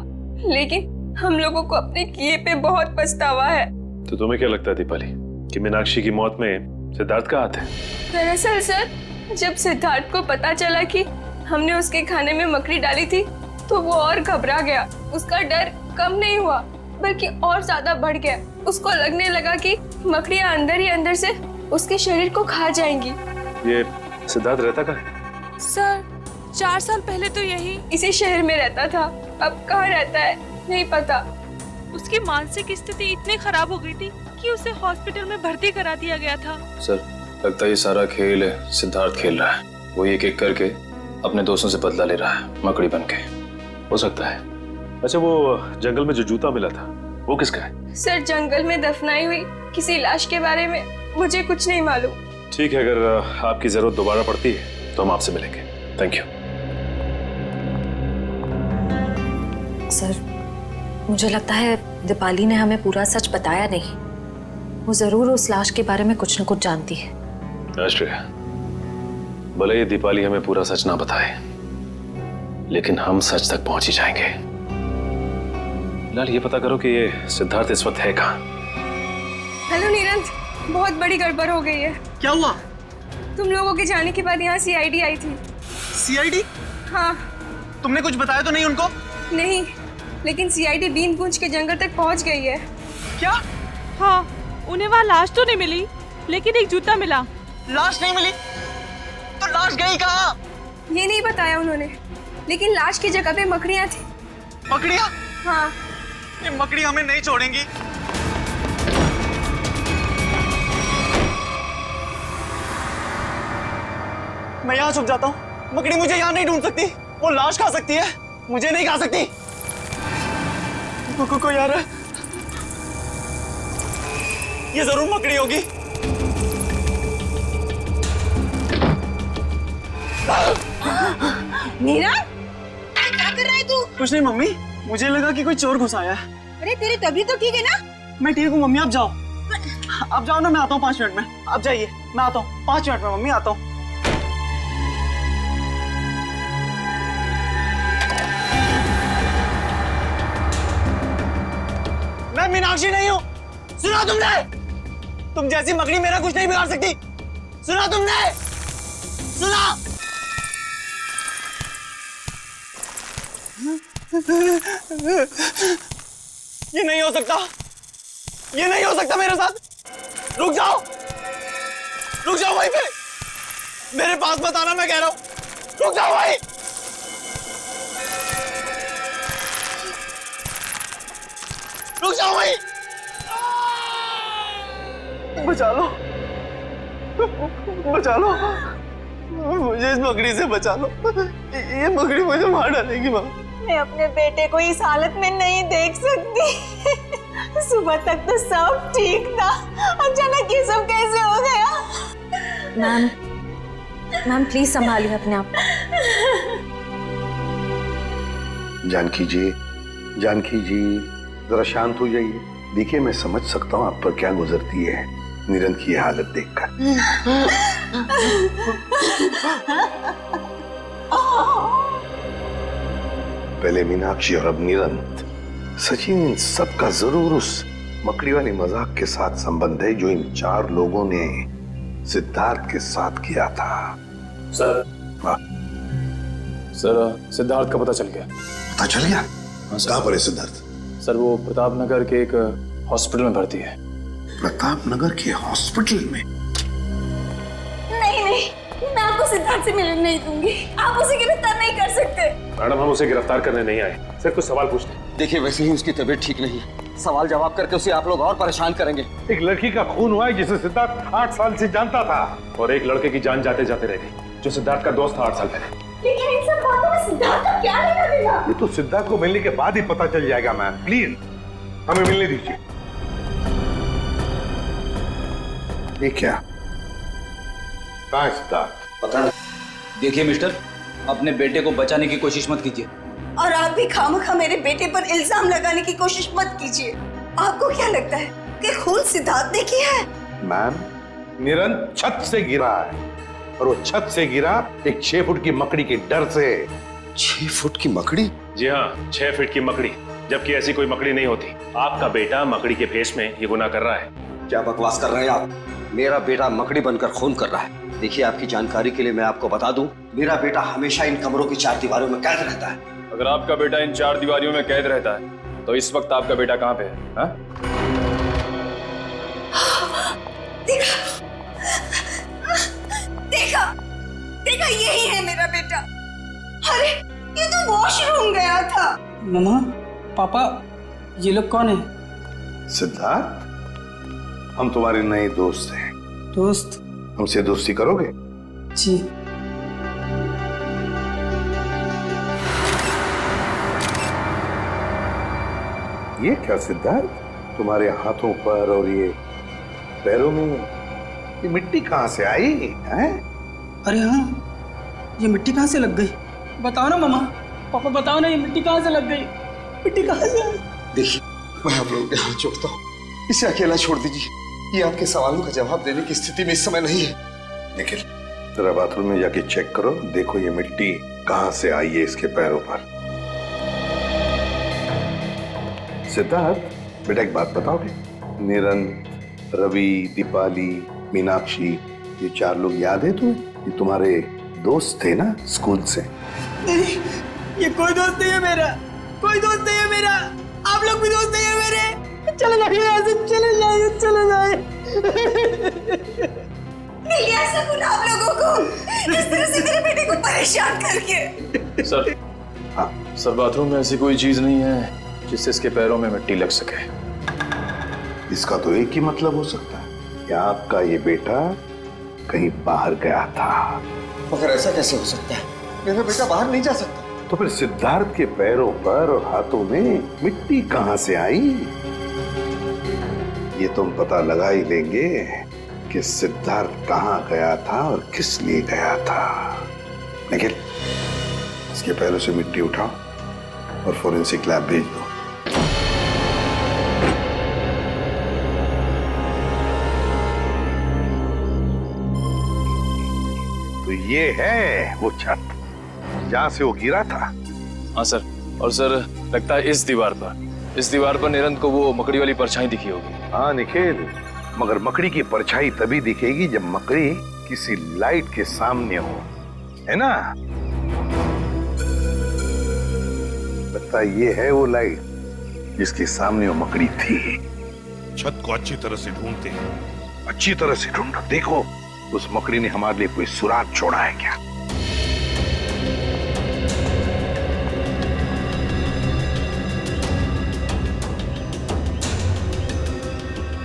Speaker 2: लेकिन हम लोगों को अपने किए पे बहुत पछतावा है।
Speaker 16: तो तुम्हें क्या लगता है दीपाली कि मीनाक्षी की मौत में सिद्धार्थ का हाथ है?
Speaker 2: दरअसल सर, जब सिद्धार्थ को पता चला कि हमने उसके खाने में मकड़ी डाली थी, तो वो और घबरा गया। उसका डर कम नहीं हुआ, बल्कि और ज्यादा बढ़ गया। उसको लगने लगा कि मकड़ियां अंदर ही अंदर से उसके शरीर को खा जाएंगी।
Speaker 16: ये सिद्धार्थ रहता कहाँ है?
Speaker 7: सर, 4 साल पहले तो यही
Speaker 2: इसी शहर में रहता था। अब कहाँ रहता है नहीं पता।
Speaker 7: उसकी मानसिक स्थिति इतनी खराब हो गई थी कि उसे हॉस्पिटल में भर्ती करा दिया गया था।
Speaker 12: सर, लगता है ये सारा खेल सिद्धार्थ खेल रहा है। वो एक एक करके अपने दोस्तों से बदला ले रहा है, मकड़ी बन के। हो सकता है।
Speaker 16: अच्छा, वो जंगल में जो जूता मिला था वो किसका है?
Speaker 2: सर, जंगल में दफनाई हुई किसी लाश के बारे में मुझे कुछ नहीं मालूम।
Speaker 16: ठीक है, अगर आपकी जरूरत दोबारा पड़ती है तो हम आपसे मिलेंगे। Thank you.
Speaker 9: सर, मुझे लगता है दीपाली ने हमें पूरा सच बताया नहीं। वो जरूर उस लाश के बारे में कुछ न कुछ जानती है।
Speaker 16: आश्रय, भले ये दीपाली हमें पूरा सच ना बताए, लेकिन हम सच तक पहुंच ही जाएंगे। फिलहाल ये पता करो कि ये सिद्धार्थ इस वक्त है कहाँ।
Speaker 2: हेलो नीरज, बहुत बड़ी गड़बड़ हो गई है।
Speaker 1: क्या हुआ?
Speaker 2: तुम लोगों के जाने के बाद यहाँ सीआईडी आई थी।
Speaker 1: सीआईडी?
Speaker 2: हाँ।
Speaker 1: तुमने कुछ बताया तो नहीं उनको?
Speaker 2: नहीं, लेकिन सीआईडी बीन गूंज के जंगल तक पहुँच गई है।
Speaker 1: क्या?
Speaker 7: हाँ, उन्हें वहाँ लाश तो नहीं मिली, लेकिन एक जूता मिला।
Speaker 1: लाश नहीं मिली? तो लाश गई कहाँ?
Speaker 2: ये नहीं बताया उन्होंने, लेकिन लाश की जगह पे मकड़ियाँ थी।
Speaker 1: मकड़ियाँ?
Speaker 2: हाँ।
Speaker 1: ये मकड़ी हमें नहीं छोड़ेंगी। मैं यहाँ छुप जाता हूँ। मकड़ी मुझे यहाँ नहीं ढूंढ सकती। वो लाश खा सकती है, मुझे नहीं खा सकती। कोई यार, ये जरूर मकड़ी होगी।
Speaker 2: नीरा, क्या कर रहा है तू?
Speaker 1: कुछ नहीं मम्मी, मुझे लगा कि कोई चोर घुस आया है।
Speaker 2: अरे तेरी तबीयत तो ठीक है ना?
Speaker 1: मैं ठीक हूँ मम्मी, आप जाओ। आप जाओ ना, मैं आता हूँ 5 मिनट में। आप जाइए, मैं आता हूँ 5 मिनट में मम्मी, आता हूँ। मैं मीनाक्षी नहीं हूँ, सुना तुमने? तुम जैसी मकड़ी मेरा कुछ नहीं बिगाड़ सकती। सुना तुमने? सुना? ये नहीं हो सकता, ये नहीं हो सकता मेरे साथ। रुक जाओ वहीं पे, मेरे पास मत आना, मैं कह रहा हूं। रुक जाओ भाई, रुक जाओ भाई, बचा लो, बचा लो मुझे, इस मकड़ी से बचा लो। ये मकड़ी मुझे मार डालेगी माँ।
Speaker 2: मैं अपने बेटे को इस हालत में नहीं देख सकती। सुबह तक तो सब ठीक था, अचानक ये सब कैसे हो गया?
Speaker 9: मैम प्लीज संभालिए अपने आप।
Speaker 4: जानकी जी जरा शांत हो जाइए। देखिए मैं समझ सकता हूँ आप पर क्या गुजरती है निरंत की हालत देखकर। पहले मीनाक्षी और अब निरंत। सचिन, इन सबका जरूर उस मकड़ी वाली मजाक के साथ संबंध है जो इन 4 लोगों ने सिद्धार्थ के साथ किया था।
Speaker 16: सर, सर सिद्धार्थ का पता चल गया।
Speaker 4: पता चल गया? कहाँ पर है सिद्धार्थ?
Speaker 16: सर वो प्रताप नगर के एक हॉस्पिटल में भर्ती है।
Speaker 4: प्रताप नगर के हॉस्पिटल में?
Speaker 2: नहीं, मैं आपको सिद्धार्थ से मिलने नहीं दूंगी। आप उसे गिरफ्तार नहीं कर सकते।
Speaker 16: मैडम हम उसे गिरफ्तार करने नहीं आए, सिर्फ कुछ सवाल पूछने।
Speaker 1: देखिए वैसे ही उसकी तबीयत ठीक नहीं है, सवाल जवाब करके उसे आप लोग और परेशान करेंगे।
Speaker 14: एक लड़की का खून हुआ है जिसे सिद्धार्थ 8 साल से जानता था,
Speaker 16: और एक लड़के की जान जाते जाते रह गई जो सिद्धार्थ का दोस्त था 8 साल पहले।
Speaker 2: लेकिन इन सब बातों में सिद्धार्थ का क्या लेना देना?
Speaker 14: ये तो सिद्धार्थ को मिलने के बाद ही पता चल जाएगा। मैम प्लीज हमें मिलने दीजिए।
Speaker 4: ये क्या? कहाँ है सिद्धार्थ?
Speaker 13: पता नहीं। देखिए मिस्टर, अपने बेटे को बचाने की कोशिश मत कीजिए।
Speaker 2: और आप भी खामखा मेरे बेटे पर इल्जाम लगाने की कोशिश मत कीजिए। आपको क्या लगता है कि खून सिद्धार्थ ने किया है?
Speaker 4: मैम, निरंत छत से गिरा है और वो छत से गिरा एक 6 फुट की मकड़ी के डर से।
Speaker 3: 6 फुट की मकड़ी?
Speaker 16: जी हाँ, 6 फीट की मकड़ी, जबकि ऐसी कोई मकड़ी नहीं होती। आपका बेटा मकड़ी के भेष में ये गुनाह कर रहा है।
Speaker 1: क्या बकवास कर रहे हैं आप? मेरा बेटा मकड़ी बनकर खून कर रहा है। देखिए आपकी जानकारी के लिए मैं आपको बता दूं, मेरा बेटा हमेशा इन कमरों की 4 दीवारों में कैद रहता है।
Speaker 16: अगर आपका बेटा इन 4 दीवारों में कैद रहता है तो इस वक्त आपका बेटा कहाँ पे है? हा?
Speaker 2: देखा यही है मेरा बेटा। अरे ये तो वॉशरूम गया था।
Speaker 1: मम्मा, पापा, ये लोग कौन है?
Speaker 4: सिद्धार्थ, हम तुम्हारे नए दोस्त हैं।
Speaker 1: दोस्त?
Speaker 4: हमसे दोस्ती करोगे?
Speaker 1: जी।
Speaker 4: ये क्या सिद्धार्थ, तुम्हारे हाथों पर और ये पैरों में ये मिट्टी कहाँ से आई है?
Speaker 1: अरे हाँ, ये मिट्टी कहाँ से लग गई? बताओ ना मम्मा, पापा बताओ ना, ये मिट्टी कहाँ से लग गई? मिट्टी कहाँ से आई?
Speaker 3: देखिए मैं आप लोगों के हाथ जोड़ता हूँ, इसे अकेला छोड़ दीजिए। ये आपके सवालों का जवाब देने की स्थिति में इस समय नहीं है।
Speaker 4: निखिल, जरा बाथरूम में जाके चेक करो, देखो ये मिट्टी कहाँ से आई है इसके पैरों पर। सिद्धार्थ बेटा एक बात बताओगे? निरंत, रवि, दीपाली, मीनाक्षी, ये 4 लोग याद है तुम्हें? ये तुम्हारे दोस्त थे ना स्कूल से?
Speaker 1: नहीं, ये कोई दोस्त नहीं है मेरा, कोई दोस्त नहीं है मेरा। आप लोग भी दोस्त नहीं है मेरे। चले जाइए यहाँ से, चले जाइए, चले जाइए।
Speaker 2: नहीं ऐसा कुछ आप लोगों को इस तरह से मेरे बेटे को परेशान करके।
Speaker 16: सर, हाँ सर, बाथरूम में ऐसी कोई चीज नहीं है जिससे इसके पैरों में मिट्टी लग सके।
Speaker 4: इसका तो एक ही मतलब हो सकता है कि आपका ये बेटा कहीं बाहर गया था।
Speaker 3: मगर ऐसा कैसे हो सकता है? मेरा बेटा बाहर नहीं जा सकता।
Speaker 4: तो फिर सिद्धार्थ के पैरों पर और हाथों में मिट्टी कहां से आई? ये तुम पता लगा ही लेंगे कि सिद्धार्थ कहां गया था और किस लिए गया था। निखिल, इसके पैरों से मिट्टी उठाओ और फोरेंसिक लैब भेज दो। तो ये है वो छत जहां से वो गिरा था।
Speaker 16: हाँ सर, और सर लगता है इस दीवार पर निरंत को वो मकड़ी वाली परछाई दिखी होगी।
Speaker 4: हाँ निखिल, मगर मकड़ी की परछाई तभी दिखेगी जब मकड़ी किसी लाइट के सामने हो, है ना? लगता ये है वो लाइट जिसके सामने वो मकड़ी थी। छत को अच्छी तरह से ढूंढते हैं, अच्छी तरह से ढूंढो। देखो उस मकड़ी ने हमारे लिए कोई सुराग छोड़ा है क्या?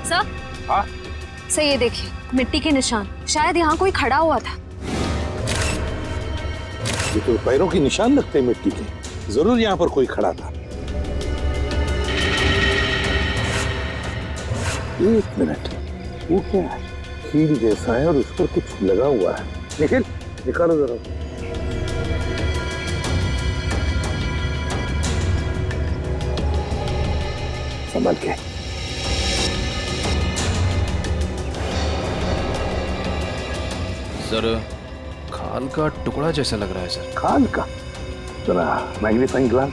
Speaker 9: सर,
Speaker 4: हाँ?
Speaker 9: सर ये देखिए मिट्टी के निशान, शायद यहाँ कोई खड़ा हुआ था।
Speaker 4: ये तो पैरों के निशान लगते हैं मिट्टी के, जरूर यहाँ पर कोई खड़ा था। एक मिनट, वो क्या है? कील जैसा है और उस पर कुछ लगा हुआ है। निखिल निकालो जरा। संभल के।
Speaker 12: सर खाल का टुकड़ा जैसा लग रहा है सर।
Speaker 4: खाल का? जरा मैग्नीफाइंग ग्लास।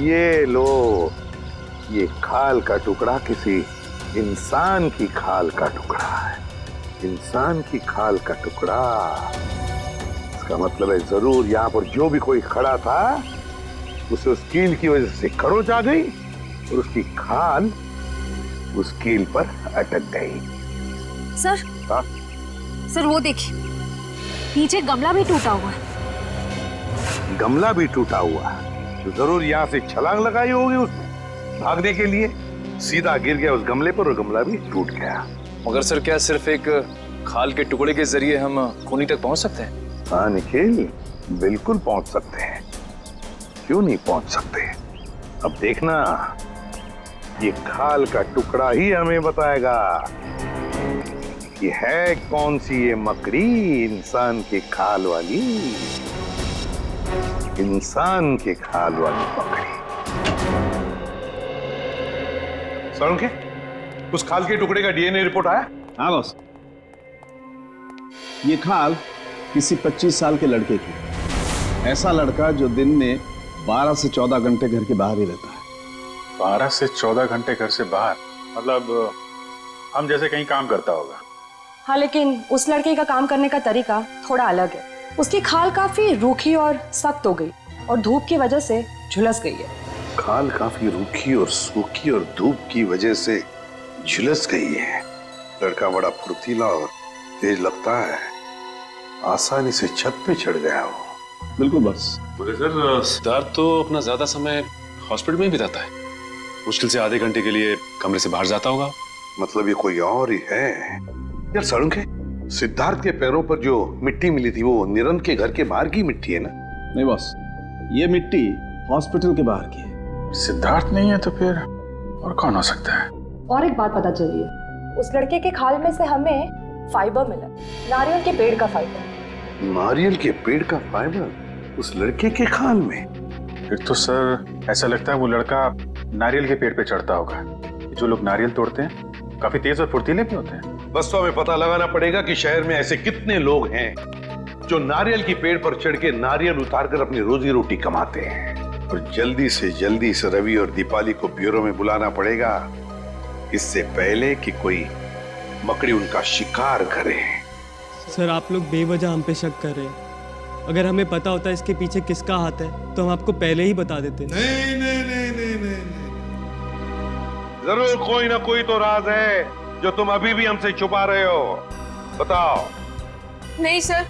Speaker 4: ये लो, ये खाल का टुकड़ा किसी इंसान की खाल का टुकड़ा है। इंसान की खाल का टुकड़ा, इसका मतलब है जरूर यहाँ पर जो भी कोई खड़ा था उसे उस कील की वजह से खरोच आ गई और उसकी खाल उस कील पर अटक गई।
Speaker 9: सर,
Speaker 4: हाँ?
Speaker 9: सर वो देखिए नीचे गमला भी टूटा हुआ है।
Speaker 4: गमला भी टूटा हुआ है तो जरूर यहाँ से छलांग लगाई होगी उसने भागने के लिए, सीधा गिर गया उस गमले पर और गमला भी टूट गया।
Speaker 12: मगर सर क्या सिर्फ एक खाल के टुकड़े के जरिए हम खूनी तक पहुंच सकते हैं?
Speaker 4: हाँ निखिल, बिल्कुल पहुंच सकते हैं, क्यों नहीं पहुंच सकते। अब देखना, ये खाल का टुकड़ा ही हमें बताएगा कि है कौन सी ये मकड़ी इंसान के खाल वाली, इंसान के खाल वाली मकड़ी। सर के उस खाल के टुकड़े का डीएनए रिपोर्ट आया?
Speaker 11: हाँ बॉस, ये खाल किसी 25 साल के लड़के की, ऐसा लड़का जो दिन में 12 से 14 घंटे घर के बाहर ही रहता है।
Speaker 10: 12 से 14 घंटे घर से बाहर, मतलब हम जैसे कहीं काम करता होगा।
Speaker 19: हाँ, लेकिन उस लड़के का काम करने का तरीका थोड़ा अलग है। उसकी खाल काफी रूखी और सख्त हो गई और धूप की वजह से झुलस गई है।
Speaker 4: खाल काफी रूखी और सूखी और धूप की वजह से झुलस गई है। लड़का बड़ा फुर्तीला और तेज लगता है, आसानी से छत पे चढ़ गया हो।
Speaker 11: बिल्कुल बस।
Speaker 18: बोले सर, सिद्धार्थ तो अपना ज्यादा समय हॉस्पिटल में बिताता है, मुश्किल से आधे घंटे के लिए कमरे से बाहर जाता होगा।
Speaker 4: मतलब ये कोई और ही है। यार सड़ुंखे, सिद्धार्थ के पैरों पर जो मिट्टी मिली थी वो निरंत के घर के बाहर की मिट्टी है ना?
Speaker 11: नहीं बॉस, ये मिट्टी हॉस्पिटल के बाहर की है।
Speaker 10: सिद्धार्थ नहीं है तो फिर और कौन हो सकता है?
Speaker 19: और एक बात पता चली है, उस लड़के के खाल में से हमें फाइबर मिला, नारियल के पेड़ का फाइबर।
Speaker 4: नारियल के पेड़ का फाइबर उस लड़के के खाल में?
Speaker 10: फिर तो सर ऐसा लगता है वो लड़का नारियल के पेड़ पे चढ़ता होगा। जो लोग नारियल तोड़ते हैं काफी तेज और फुर्तीले भी होते हैं।
Speaker 4: बस तो हमें पता लगाना पड़ेगा कि शहर में ऐसे कितने लोग हैं जो नारियल की पेड़ पर चढ़ के नारियल उतारकर अपनी रोजी रोटी कमाते हैं। और जल्दी से जल्दी इस रवि और दीपाली को ब्यूरो में बुलाना पड़ेगा, इससे पहले कि कोई मकड़ी उनका शिकार करे।
Speaker 20: सर आप लोग बेवजह हम पे शक कर रहे हैं। अगर हमें पता होता इसके पीछे किसका हाथ है तो हम आपको पहले ही बता देते।
Speaker 4: नहीं नहीं नहीं नहीं नहीं, जरूर कोई ना कोई तो राज है जो तुम अभी भी हमसे छुपा रहे हो। बताओ।
Speaker 7: नहीं सर,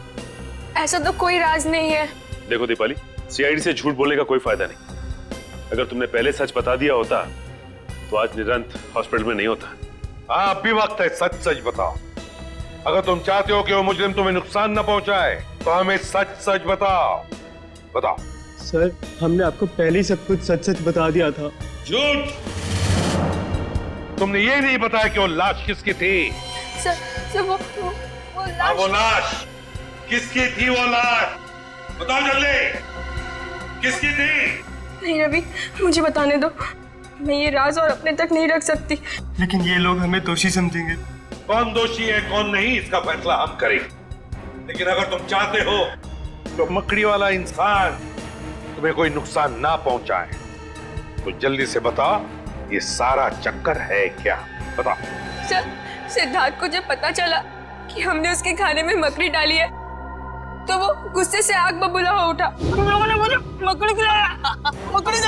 Speaker 7: ऐसा तो कोई राज नहीं है।
Speaker 16: देखो दीपाली, सीआईडी से झूठ बोलने का कोई फायदा नहीं। अगर तुमने पहले सच बता दिया होता तो आज निरंत हॉस्पिटल में नहीं होता।
Speaker 4: हाँ, अब भी वक्त है, सच सच बताओ। अगर तुम चाहते हो कि वो मुजरिम तुम्हें नुकसान न पहुंचाए तो हमें सच सच बताओ। बताओ।
Speaker 20: सर हमने आपको पहले ही सब कुछ सच सच बता दिया था।
Speaker 4: झूठ! तुमने ये नहीं बताया कि वो लाश किसकी थी?
Speaker 7: सर वो लाश।
Speaker 4: वो लाश किसकी थी? वो लाश बताओ जल्दी, किसकी थी?
Speaker 7: नहीं रवि, मुझे बताने दो, मैं ये राज और अपने तक नहीं रख सकती।
Speaker 20: लेकिन ये लोग हमें दोषी समझेंगे।
Speaker 4: कौन दोषी है कौन नहीं इसका फैसला हम करेंगे। लेकिन अगर तुम चाहते हो तो मकड़ी वाला इंसान तुम्हें कोई नुकसान ना पहुंचाए तो जल्दी से बताओ ये सारा चक्कर है क्या? बताओ।
Speaker 19: सर, सिद्धार्थ को जब पता चला कि हमने उसके खाने में मकड़ी डाली है तो वो गुस्से से आग बबूला हो उठा। हम लोगों ने मुझे मकड़ी खिलाया, मकड़ी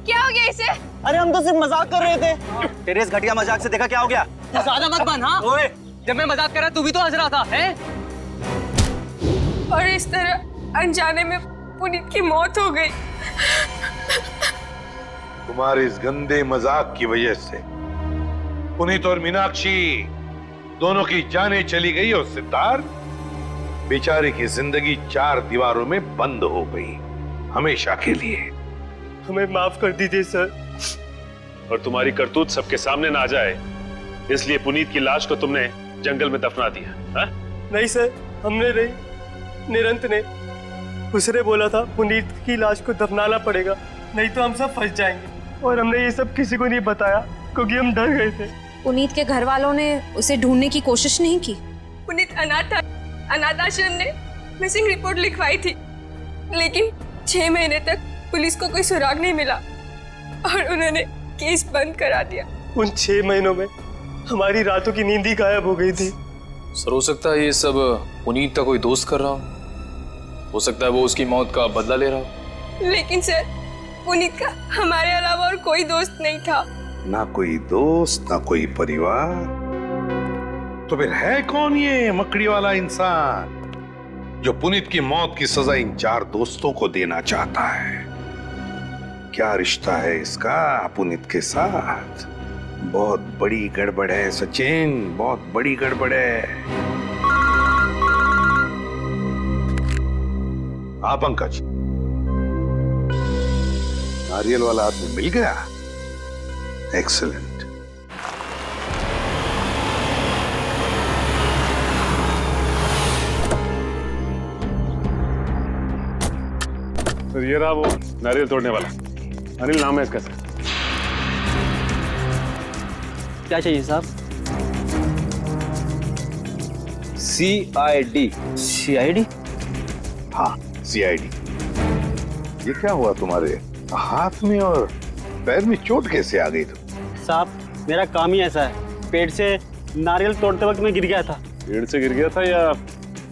Speaker 8: क्या हो गया इसे?
Speaker 1: अरे हम तो सिर्फ मजाक कर रहे थे। तेरे इस घटिया मजाक से देखा क्या हो गया?
Speaker 6: तू ज्यादा मत बन। हाँ ओए, जब मैं मजाक कर रहा तू भी तो हंस रहा था हैं?
Speaker 19: और इस तरह अनजाने में पुनीत की मौत हो गई।
Speaker 4: तुम्हारे इस गंदे मजाक की वजह से पुनीत और मीनाक्षी दोनों की जानें चली गई और सिद्धार्थ बेचारे की जिंदगी 4 दीवारों में बंद हो गई हमेशा के लिए।
Speaker 17: हमें माफ कर दीजिए सर।
Speaker 16: और तुम्हारी करतूत सबके सामने ना आ जाए इसलिए पुनीत की लाश को तुमने जंगल में दफना दिया। हा?
Speaker 17: नहीं सर, हमने नहीं, निरंत ने। उसने बोला था पुनीत की लाश को दफनाना पड़ेगा, नहीं तो हम सब फंस जाएंगे। और हमने ये सब किसी को नहीं बताया क्योंकि हम डर गए थे।
Speaker 9: पुनीत के घर वालों ने उसे ढूंढने की कोशिश नहीं की?
Speaker 19: पुनीत अनाथ आश्रम ने मिसिंग रिपोर्ट लिखवाई थी, लेकिन 6 महीने तक पुलिस को कोई सुराग नहीं मिला और उन्होंने केस बंद करा दिया।
Speaker 17: उन 6 महीनों में हमारी रातों की नींद ही गायब हो गई थी।
Speaker 12: सर, हो सकता है ये सब पुनीत का कोई दोस्त कर रहा हो सकता है वो उसकी मौत का बदला ले रहा हो।
Speaker 19: लेकिन सर, पुनीत का हमारे अलावा और कोई दोस्त नहीं था।
Speaker 4: ना कोई दोस्त, ना कोई परिवार, तो फिर है कौन ये मकड़ी वाला इंसान जो पुनीत की मौत की सजा इन 4 दोस्तों को देना चाहता है? क्या रिश्ता है इसका पुनीत के साथ? बहुत बड़ी गड़बड़ है सचिन, बहुत बड़ी गड़बड़ है। हाँ पंकज, नारियल वाला आदमी मिल गया। एक्सीलेंट।
Speaker 16: सर ये रहा वो नारियल तोड़ने वाला, अनिल नाम है इसका। सर
Speaker 6: क्या चाहिए साहब?
Speaker 13: CID।
Speaker 6: CID?
Speaker 4: हाँ CID। ये क्या हुआ तुम्हारे हाथ में और पैर में? चोट कैसे आ गई?
Speaker 20: साहब, मेरा काम ही ऐसा है। पेड़ से नारियल तोड़ते वक्त मैं गिर गया था।
Speaker 16: पेड़ से गिर गया था या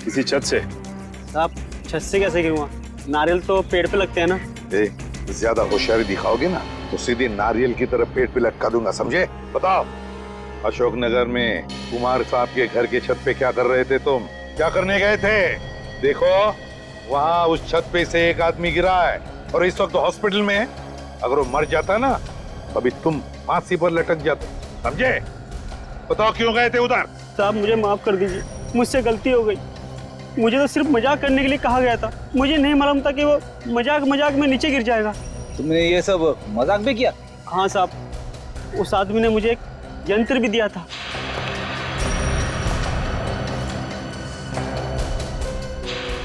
Speaker 16: किसी छत से?
Speaker 20: साहब, छत से कैसे गिरूंगा? नारियल तो पेड़ पे लगते हैं ना।
Speaker 4: ज्यादा होशियारी दिखाओगे ना तो सीधे नारियल की तरफ पेड़ पे लटका दूंगा, समझे? बताओ, अशोकनगर में कुमार साहब के घर के छत पे क्या कर रहे थे तुम? क्या करने गए थे? देखो वहाँ उस छत पे से एक आदमी गिरा है और इस वक्त हॉस्पिटल में है। अगर वो मर जाता ना अभी तुम फांसी पर लटक जाते, समझे? बताओ क्यों गए थे उधर?
Speaker 20: साहब, मुझे माफ कर दीजिए, मुझसे गलती हो गई। मुझे तो सिर्फ मजाक करने के लिए कहा गया था। मुझे नहीं मालूम था कि वो मजाक में नीचे गिर जाएगा।
Speaker 13: तुमने ये सब मजाक भी किया?
Speaker 20: हाँ साहब, उस आदमी ने मुझे एक यंत्र भी दिया था।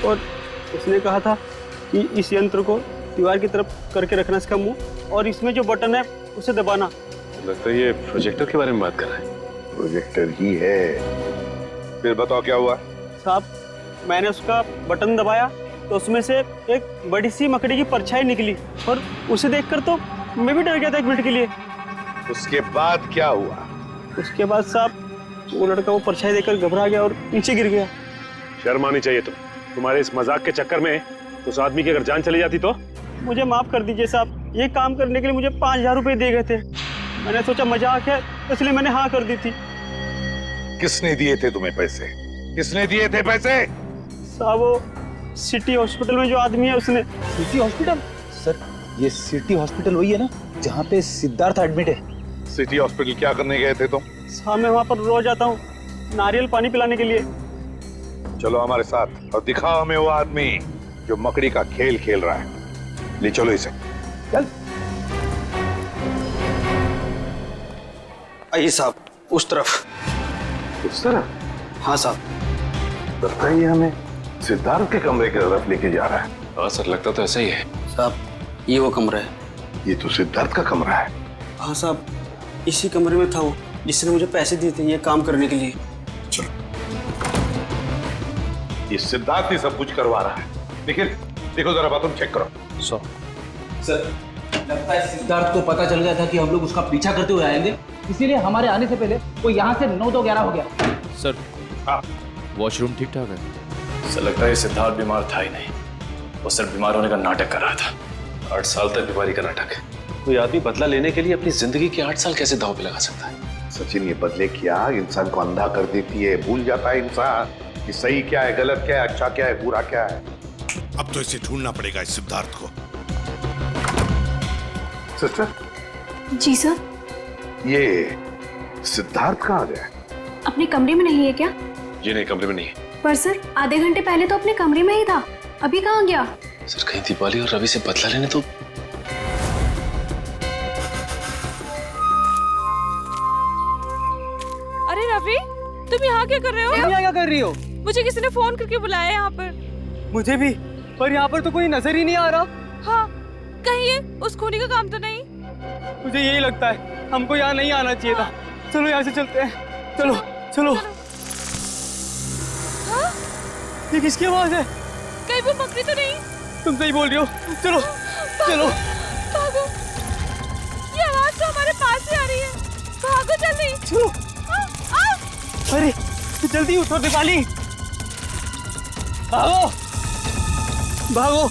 Speaker 20: और उसने कहा था कि इस यंत्र को दीवार की तरफ करके रखना इसका मुंह, और इसमें जो बटन है उसे दबाना।
Speaker 16: लगता है ये प्रोजेक्टर के बारे में बात कर रहा है।
Speaker 4: प्रोजेक्टर ही है। फिर बताओ क्या हुआ?
Speaker 20: साहब, मैंने उसका बटन दबाया तो उसमें से एक बड़ी सी मकड़ी की परछाई निकली और उसे देखकर तो मैं भी डर गया था 1 मिनट के लिए।
Speaker 4: उसके बाद क्या हुआ?
Speaker 20: उसके बाद साहब, वो लड़का वो परछाई देखकर घबरा गया और नीचे गिर गया।
Speaker 16: शर्म आनी चाहिए तुम्हारे इस मजाक के चक्कर में उस आदमी की अगर जान चली जाती तो?
Speaker 20: मुझे माफ कर दीजिए साहब, ये काम करने के लिए मुझे 5000 रुपए दिए गए थे। मैंने सोचा मजाक है इसलिए मैंने हाँ कर दी थी।
Speaker 4: किसने दिए थे तुम्हें पैसे? किसने दिए थे पैसे?
Speaker 20: साहब, वो सिटी हॉस्पिटल में जो आदमी है उसने।
Speaker 13: City hospital? सर, ये सिटी हॉस्पिटल वही है ना जहाँ पे सिद्धार्थ एडमिट है?
Speaker 4: सिटी हॉस्पिटल क्या करने गए थे तुम?
Speaker 20: साहब, मैं वहाँ पर रोज आता हूँ नारियल पानी पिलाने के लिए।
Speaker 4: चलो हमारे साथ और दिखाओ हमें वो आदमी जो मकड़ी का खेल खेल रहा है। ले चलो इसे।
Speaker 13: चल।
Speaker 1: आइए साहब, उस तरफ।
Speaker 4: उस तरफ?
Speaker 1: हाँ साहब।
Speaker 4: लगता है हमें सिद्धार्थ के कमरे की तरफ लेके जा रहा है।
Speaker 18: हाँ सर, लगता तो ऐसा ही है।
Speaker 1: साहब, ये वो कमरा है।
Speaker 4: ये तो सिद्धार्थ का कमरा है।
Speaker 1: हाँ साहब, इसी कमरे में था वो जिसने मुझे पैसे दिए थे ये काम करने के लिए।
Speaker 4: चलो, ये सिद्धार्थ ही सब कुछ करवा रहा है। लेकिन देखो जरा बात, तुम चेक करो।
Speaker 18: सर
Speaker 13: लगता है सिद्धार्थ को पता चल गया था कि हम लोग उसका पीछा करते हुए आएंगे, इसीलिए हमारे आने से पहले वो यहाँ से 9-11 हो गया।
Speaker 12: सर वॉशरूम ठीक ठाक है?
Speaker 16: सर लगता है सिद्धार्थ बीमार था ही नहीं, वो सिर्फ बीमार होने का नाटक कर रहा था। 8 साल तक बीमारी का नाटक। कोई आदमी बदला लेने के लिए अपनी जिंदगी के 8 साल कैसे दांव पे लगा सकता है?
Speaker 4: सचिन, ये बदले की आग इंसान को अंधा कर देती है। भूल जाता है इंसान कि सही क्या है, गलत क्या है, अच्छा क्या है, बुरा क्या है।
Speaker 14: अब तो इसे ढूंढना पड़ेगा, इस सिद्धार्थ को।
Speaker 4: सिस्टर।
Speaker 21: जी सर।
Speaker 4: ये सिद्धार्थ कहाँ गया?
Speaker 21: अपने कमरे में नहीं है क्या?
Speaker 16: जी नहीं, कमरे में नहीं है।
Speaker 21: पर सर आधे घंटे पहले तो अपने कमरे में ही था, अभी कहाँ गया?
Speaker 16: सर कहीं दीपाली और रवि से बदला लेने तो।
Speaker 7: अरे रवि, तुम यहाँ क्या कर रहे हो?
Speaker 20: तुम यहाँ क्या कर रही हो?
Speaker 7: मुझे किसी ने फोन करके बुलाया यहाँ पर।
Speaker 20: मुझे भी, पर यहाँ पर तो कोई नजर ही नहीं आ रहा।
Speaker 7: हाँ, कहीं ये उस खूनी का काम तो नहीं?
Speaker 20: मुझे यही लगता है, हमको यहाँ नहीं आना चाहिए था। चलो यहाँ से चलते हैं, चलो चलो।
Speaker 7: हाँ?
Speaker 20: ये किसकी आवाज है?
Speaker 7: कहीं वो मकड़ी तो नहीं?
Speaker 20: तुम सही बोल रही हो, चलो चलो
Speaker 7: भागो। ये आवाज तो हमारे पास ही आ रही है, भागो जल्दी।
Speaker 20: चलो। अरे जल्दी उठो दीपाली, भागो भागो।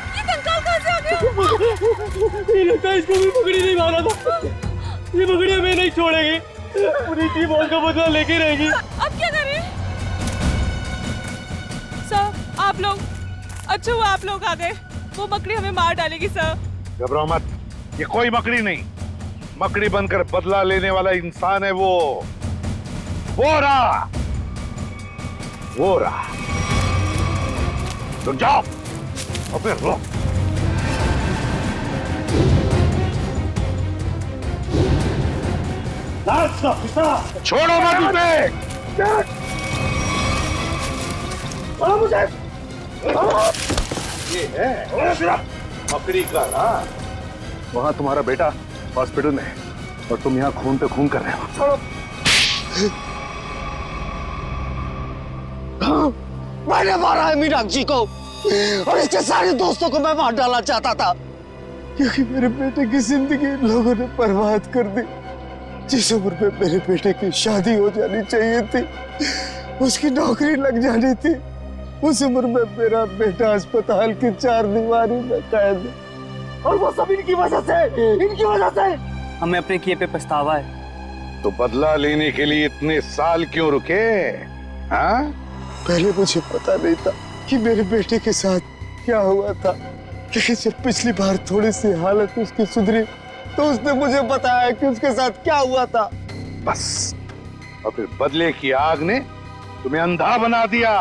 Speaker 7: ये कंकाल कहाँ से आ गया?
Speaker 20: ये लगता है इसको भी पकड़ी नहीं मारा था। ये पकड़ी हमें नहीं छोड़ेगी, पूरी टीम का बदला लेके रहेगी।
Speaker 7: अब क्या करें? सर आप लोग, अच्छा हुआ आप लोग आ गए, वो मकड़ी हमें मार डालेगी सर।
Speaker 4: घबराओ मत, ये कोई मकड़ी नहीं, मकड़ी बनकर बदला लेने वाला इंसान है वो रहा। रुक जाओ, अबे रुक। छोड़ो मत उसे। छोड़ो मुझे। ये है मकड़ी का ना। वहां तुम्हारा बेटा हॉस्पिटल में और तुम यहाँ खून पे खून कर रहे हो। छोड़ो।
Speaker 1: मैंने मारा है मीनाक्षी को और इसके सारे दोस्तों को मैं मार डालना चाहता था,
Speaker 15: क्योंकि मेरे बेटे की जिंदगी इन लोगों ने बर्बाद कर दी। जिस उम्र में मेरे बेटे की शादी हो जानी चाहिए थी, उसकी नौकरी लग जानी थी, उस उम्र में मेरा बेटा अस्पताल की 4 दीवारी में कैद है। और वो सब इनकी वजह से।
Speaker 20: हमें अपने किए पे पछतावा है।
Speaker 4: तो बदला लेने के लिए इतने साल क्यों रुके? हाँ?
Speaker 15: पहले मुझे पता नहीं था कि मेरे बेटे के साथ क्या हुआ था, लेकिन जब पिछली बार थोड़ी सी हालत उसकी सुधरी तो उसने मुझे बताया कि उसके साथ क्या हुआ था।
Speaker 4: बस, और फिर बदले की आग ने तुम्हें अंधा बना दिया।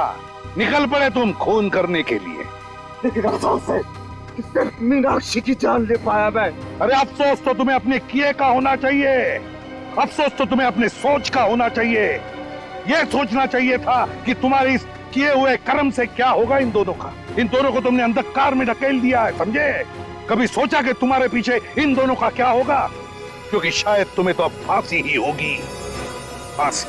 Speaker 4: निकल पड़े तुम खून करने के लिए।
Speaker 15: लेकिन अफसोस है कि सिर्फ मीनाक्षी की जान ले पाया मैं।
Speaker 4: अरे अफसोस तो तुम्हें अपने किए का होना चाहिए, अफसोस तो तुम्हें अपने सोच का होना चाहिए। यह सोचना चाहिए था कि तुम्हारे इस किए हुए कर्म से क्या होगा इन दोनों का। इन दोनों को तुमने अंधकार में ढकेल दिया है, समझे? कभी सोचा कि तुम्हारे पीछे इन दोनों का क्या होगा? क्योंकि शायद तुम्हें तो अब फांसी ही होगी, फांसी।